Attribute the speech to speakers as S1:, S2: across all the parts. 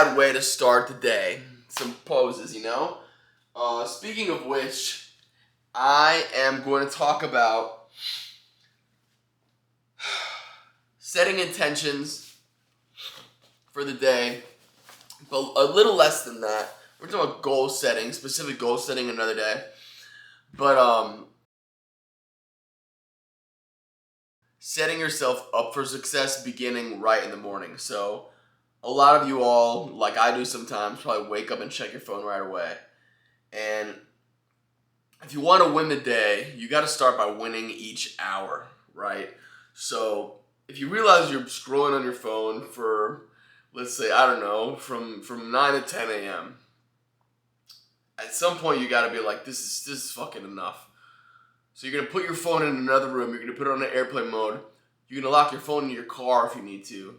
S1: bad way to start the day. Some poses, you know? Speaking of which, I am going to talk about setting intentions for the day, but a little less than that. We're talking about goal setting, specific goal setting another day. But setting yourself up for success beginning right in the morning. So a lot of you all, like I do sometimes, probably wake up and check your phone right away. And if you want to win the day, you got to start by winning each hour, right? So if you realize you're scrolling on your phone for, let's say, I don't know, from 9 to 10 a.m., at some point you got to be like, this is fucking enough. So you're going to put your phone in another room. You're going to put it on airplane mode. You're going to lock your phone in your car if you need to.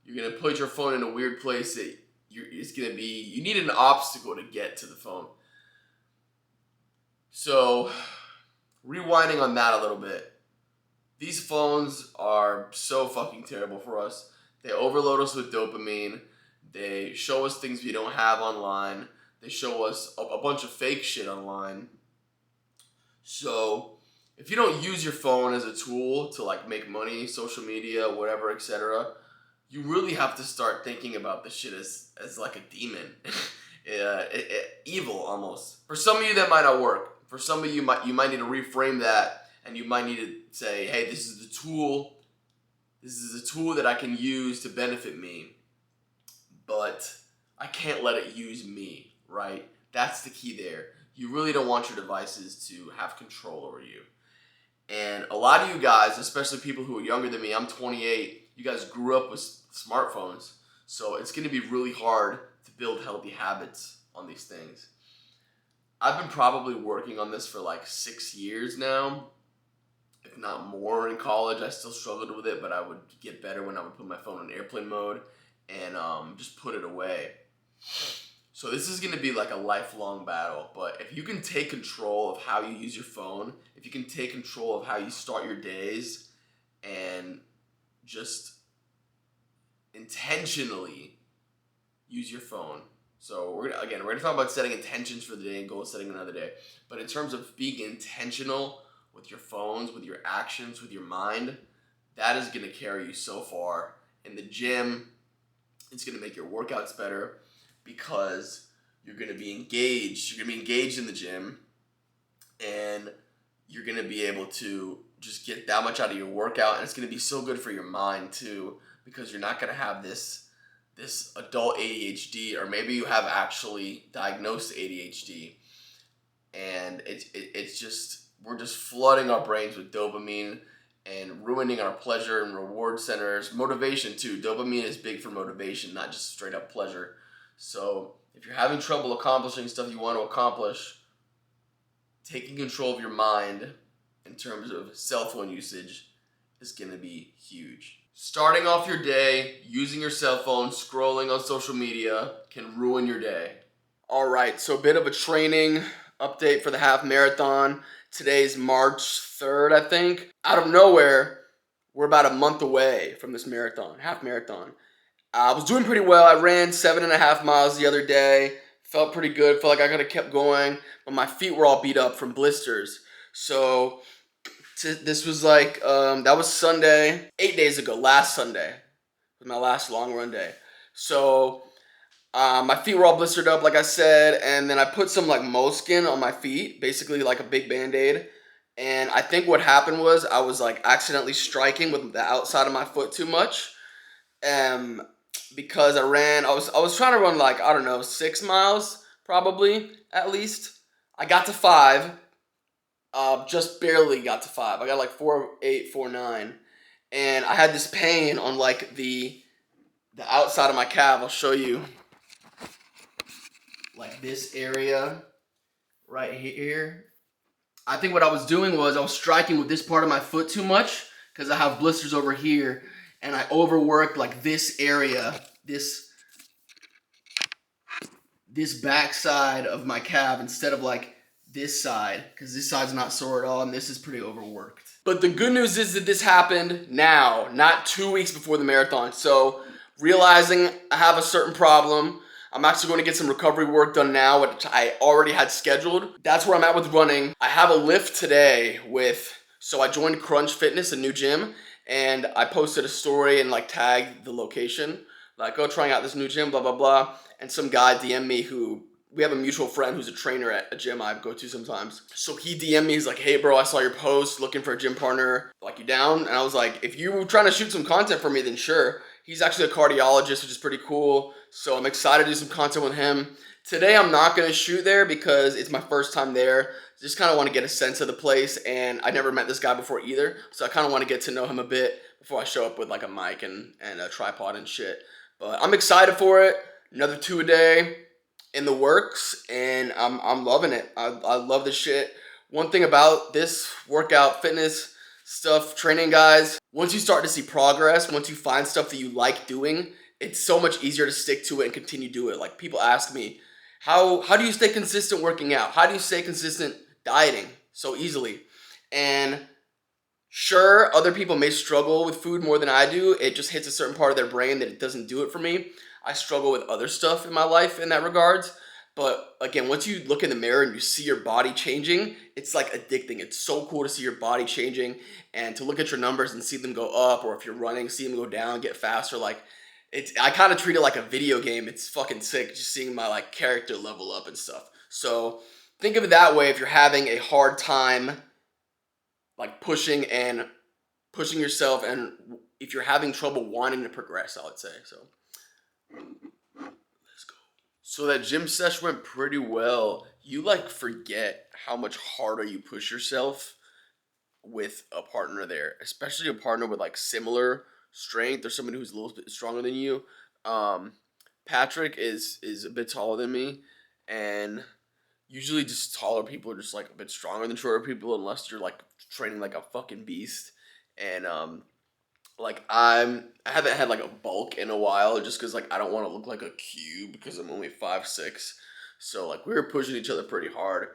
S1: You're going to put your phone in a weird place that it's going to be, you need an obstacle to get to the phone. So, rewinding on that a little bit. These phones are so fucking terrible for us. They overload us with dopamine. They show us things we don't have online. They show us a bunch of fake shit online. So, if you don't use your phone as a tool to like make money, social media, whatever, etc., you really have to start thinking about this shit as like a demon. Evil almost. For some of you that might not work. For some of you, you might need to reframe that, and you might need to say, hey, this is the tool. This is a tool that I can use to benefit me, but I can't let it use me, right? That's the key there. You really don't want your devices to have control over you. And a lot of you guys, especially people who are younger than me, I'm 28, you guys grew up with smartphones, so it's going to be really hard to build healthy habits on these things. I've been probably working on this for like 6 years now, if not more. In college, I still struggled with it, but I would get better when I would put my phone on airplane mode and just put it away. So this is going to be like a lifelong battle, but if you can take control of how you use your phone, if you can take control of how you start your days and just intentionally use your phone. So we're gonna talk about setting intentions for the day and goal setting another day. But in terms of being intentional with your phones, with your actions, with your mind, that is gonna carry you so far. In the gym, it's gonna make your workouts better because you're gonna be engaged. You're gonna be engaged in the gym, and you're gonna be able to just get that much out of your workout, and it's gonna be so good for your mind too, because you're not gonna have this adult ADHD, or maybe you have actually diagnosed ADHD, and it's just, we're just flooding our brains with dopamine and ruining our pleasure and reward centers. Motivation too. Dopamine is big for motivation, not just straight up pleasure. So if you're having trouble accomplishing stuff you want to accomplish, taking control of your mind in terms of cell phone usage is going to be huge. Starting off your day, using your cell phone, scrolling on social media can ruin your day. All right, so a bit of a training update for the half marathon. Today's March 3rd, I think. Out of nowhere, we're about a month away from this marathon, half marathon. I was doing pretty well. I ran 7.5 miles the other day. Felt pretty good. Felt like I could have kept going, but my feet were all beat up from blisters. So this was like, that was Sunday, 8 days ago, last Sunday was my last long run day. So my feet were all blistered up, like I said, and then I put some like moleskin on my feet, basically like a big Band-Aid. And I think what happened was I was like accidentally striking with the outside of my foot too much. Because I was trying to run like, I don't know, 6 miles probably at least. I got to 5. Just barely got to 5. I got like 4.8, 4.9, and I had this pain on like the outside of my calf. I'll show you, like this area right here. I think what I was doing was I was striking with this part of my foot too much because I have blisters over here, and I overworked like this area, this back side of my calf instead of like this side, because this side's not sore at all, and this is pretty overworked. But the good news is that this happened now, not 2 weeks before the marathon. So realizing I have a certain problem, I'm actually going to get some recovery work done now, which I already had scheduled. That's where I'm at with running. I have a lift today so I joined Crunch Fitness, a new gym, and I posted a story and like tagged the location. Like, go trying out this new gym, blah, blah, blah. And some guy DM'd me we have a mutual friend who's a trainer at a gym I go to sometimes. So he DM'd me, he's like, hey bro, I saw your post looking for a gym partner. Like, you down? And I was like, if you were trying to shoot some content for me, then sure. He's actually a cardiologist, which is pretty cool. So I'm excited to do some content with him. Today I'm not gonna shoot there because it's my first time there. Just kind of want to get a sense of the place, and I never met this guy before either. So I kind of want to get to know him a bit before I show up with like a mic and a tripod and shit. But I'm excited for it. Another 2 a day in the works, and I'm loving it. I love this shit. One thing about this workout fitness stuff, training guys, once you start to see progress, once you find stuff that you like doing, it's so much easier to stick to it and continue to do it. Like, people ask me, how do you stay consistent working out? How do you stay consistent dieting so easily? And sure, other people may struggle with food more than I do. It just hits a certain part of their brain that it doesn't do it for me. I struggle with other stuff in my life in that regards. But again, once you look in the mirror and you see your body changing, it's like addicting. It's so cool to see your body changing and to look at your numbers and see them go up, or if you're running, see them go down, get faster. Like, I kind of treat it like a video game. It's fucking sick just seeing my like character level up and stuff. So think of it that way if you're having a hard time like pushing yourself, and if you're having trouble wanting to progress, I would say. So let's go. So that gym session went pretty well. You like forget how much harder you push yourself with a partner there, especially a partner with like similar strength or somebody who's a little bit stronger than you. Patrick is a bit taller than me, and usually just taller people are just like a bit stronger than shorter people, unless you're like training like a fucking beast. And like I haven't had like a bulk in a while, just because like I don't want to look like a cube because I'm only 5'6". So like we were pushing each other pretty hard.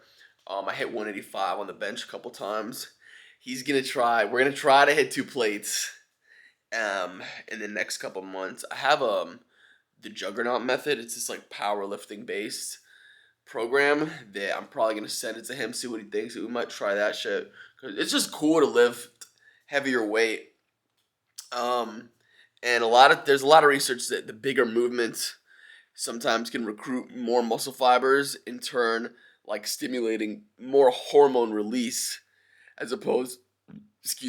S1: I hit 185 on the bench a couple times. We're gonna try to hit 2 plates in the next couple months. I have the Juggernaut method. It's just like powerlifting based program that I'm probably gonna send it to him, see what he thinks. We might try that shit because it's just cool to lift heavier weight. And there's a lot of research that the bigger movements sometimes can recruit more muscle fibers, in turn like stimulating more hormone release as opposed to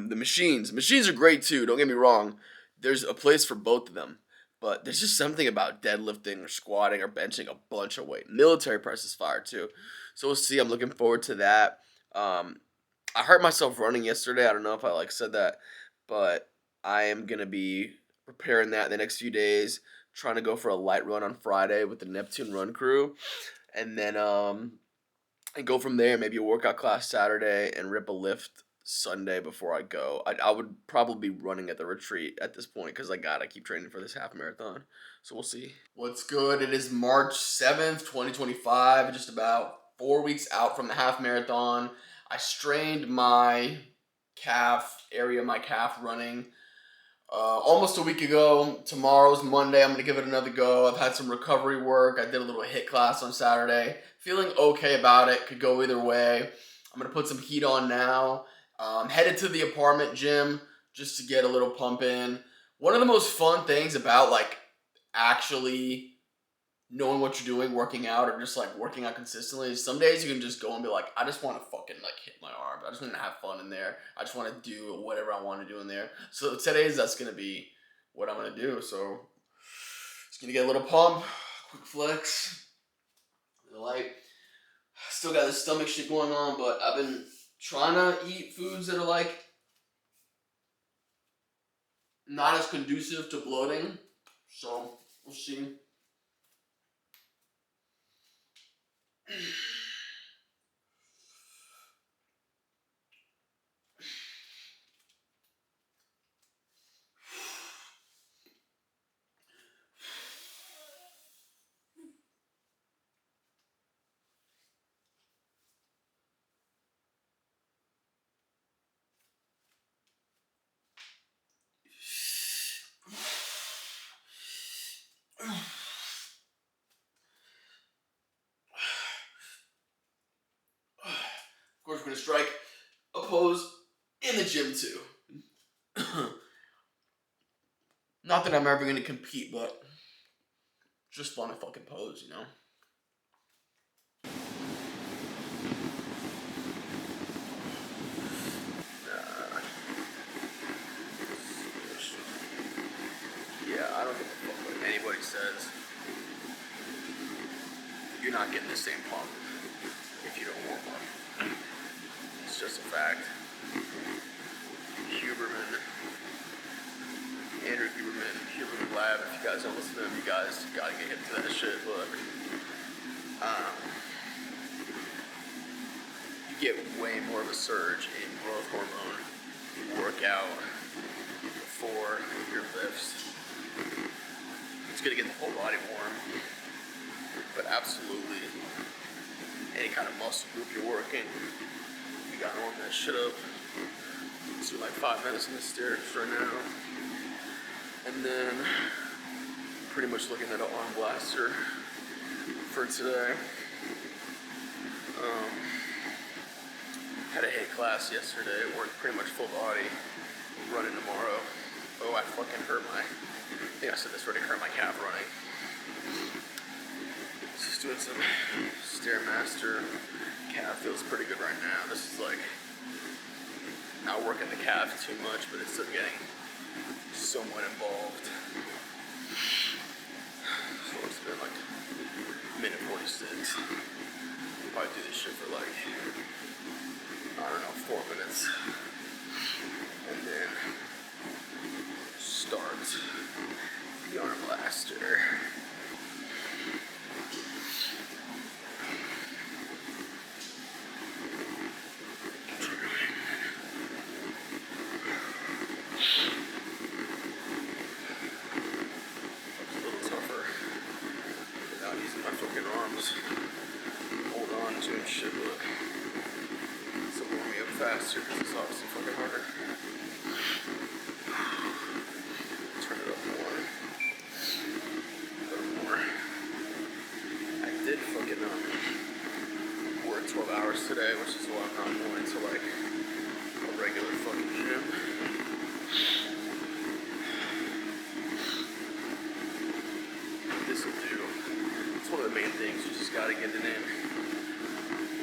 S1: the machines. Machines are great too, don't get me wrong. There's a place for both of them. But there's just something about deadlifting or squatting or benching a bunch of weight. Military press is fire too. So we'll see. I'm looking forward to that. I hurt myself running yesterday. I don't know if I like said that, but I am gonna be preparing that in the next few days. Trying to go for a light run on Friday with the Neptune Run crew, and then and go from there. Maybe a workout class Saturday and rip a lift Sunday before I go. I would probably be running at the retreat at this point because I gotta keep training for this half marathon. So we'll see. What's good? It is March 7th, 2025. Just about 4 weeks out from the half marathon. I strained my calf running almost a week ago. Tomorrow's Monday. I'm gonna give it another go. I've had some recovery work. I did a little HIIT class on Saturday. Feeling okay about it. Could go either way. I'm gonna put some heat on now. Headed to the apartment gym just to get a little pump in. One of the most fun things about like actually knowing what you're doing, working out, or just like working out consistently is some days you can just go and be like, I just want to fucking like hit my arm. I just want to have fun in there. I just want to do whatever I want to do in there. So that's gonna be what I'm gonna do. So just gonna get a little pump, quick flex, light. Still got this stomach shit going on, but I've been trying to eat foods that are like not as conducive to bloating. So we'll see. gonna strike a pose in the gym too. Not that I'm ever gonna compete, but just fun to fucking pose, you know? Yeah, I don't give a fuck what anybody says. You're not getting the same pump if you don't warm up. It's just a fact. Andrew Huberman Lab, if you guys don't listen to him, you guys gotta get hip to that shit. Look, you get way more of a surge in growth hormone you work out before your lifts. It's gonna get the whole body warm, but absolutely any kind of muscle group you're working, you gotta warm that shit up. Let's do like 5 minutes in the stairs right now. And then pretty much looking at an arm blaster for today. Had a HIIT class yesterday, worked pretty much full body, running tomorrow. Oh, I fucking hurt I think I said this already, hurt my calf running. Just doing some StairMaster. Calf feels pretty good right now. This is like, not working the calf too much, but it's still getting somewhat involved. So it's been like minute 46. Probably do this shit for like, I don't know, 4 minutes. And then start the arm blaster. Hold on to and shit, look. So warm me up faster because it's obviously fucking harder. Turn it up more. A little more. I did fucking work 12 hours today, which is why I'm not going to like a regular fucking gym. This will do. It's one of the main things, you just gotta get it in.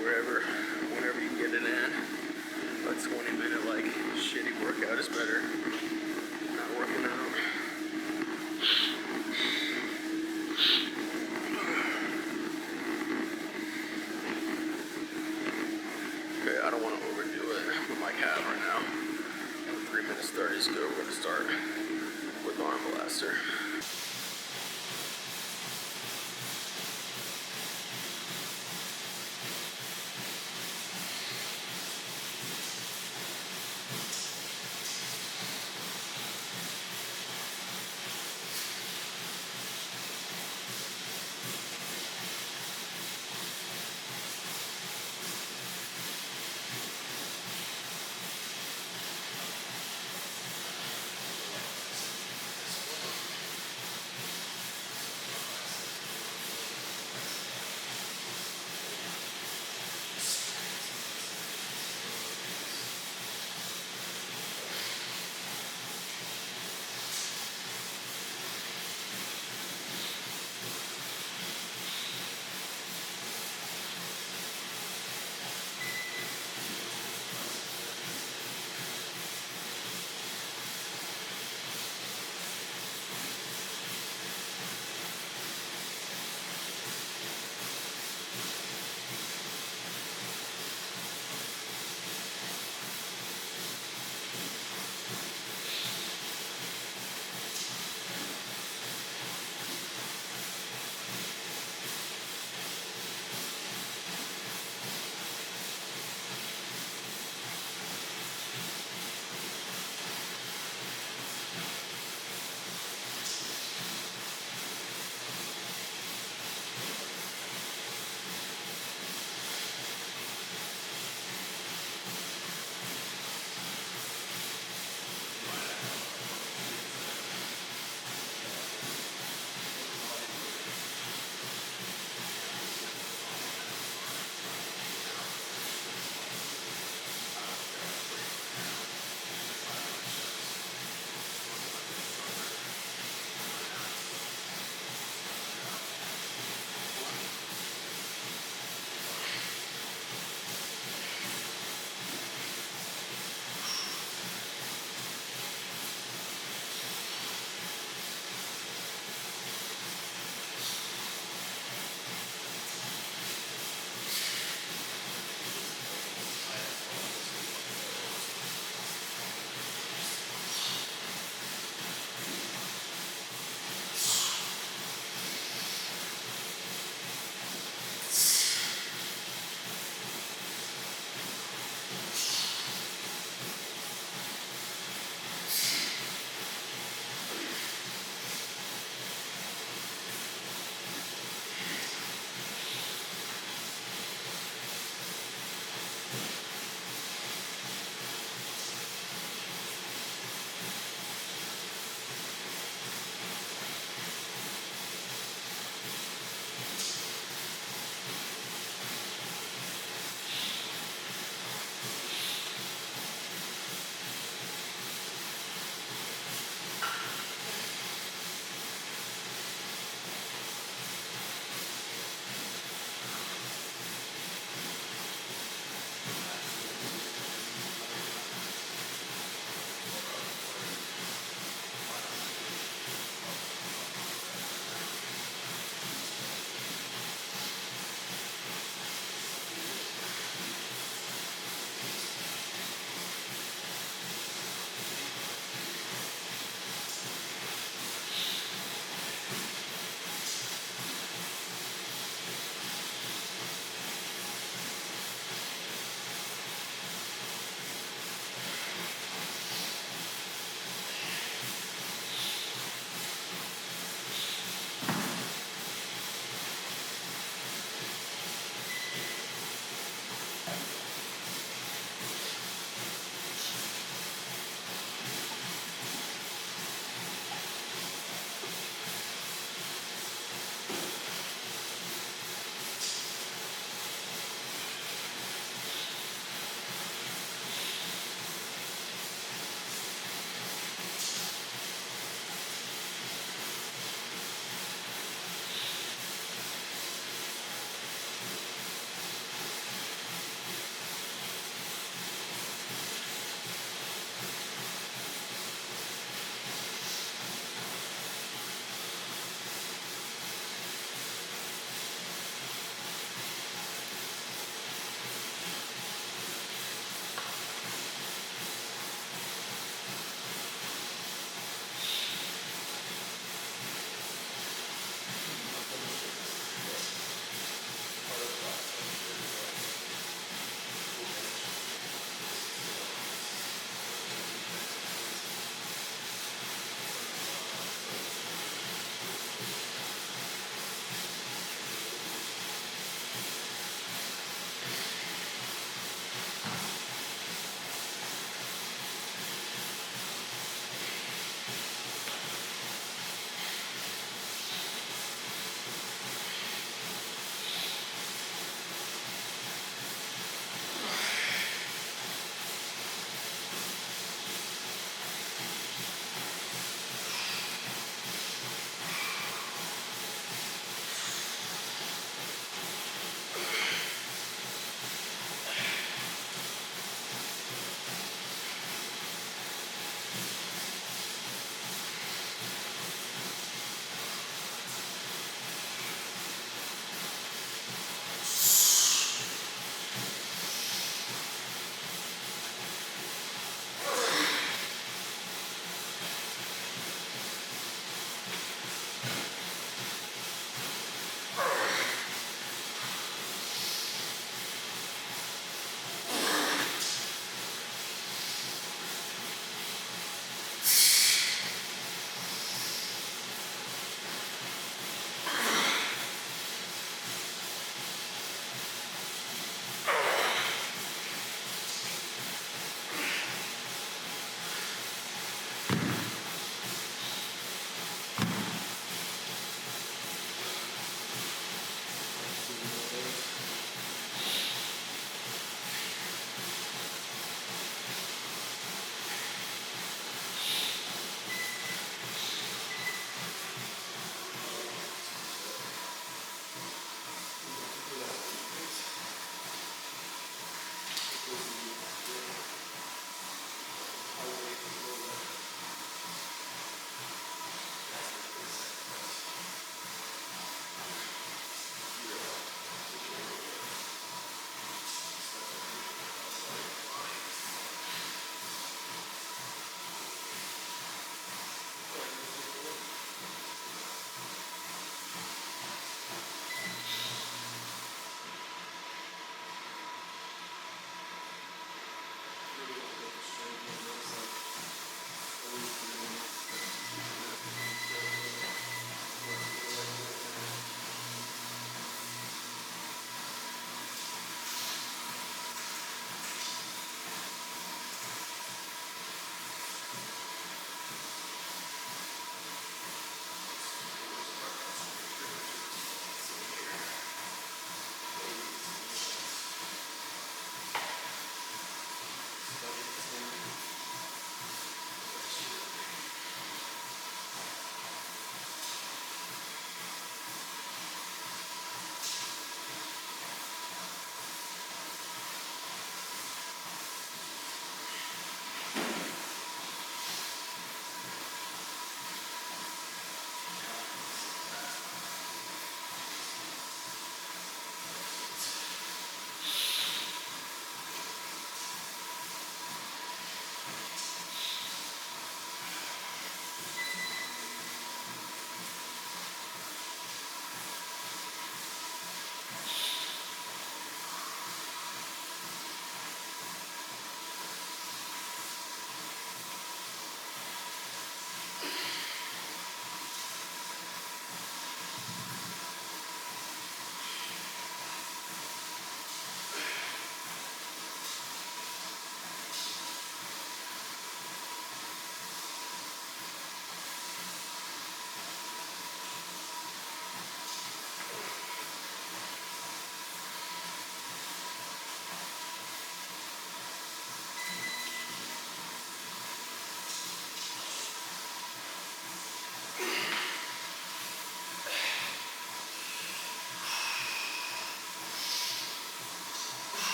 S1: Whenever you get it in. A 20-minute like shitty workout is better than not working out. Okay, I don't want to overdo it with my calf right now. 3 minutes 30 is good. We're gonna start with the arm blaster.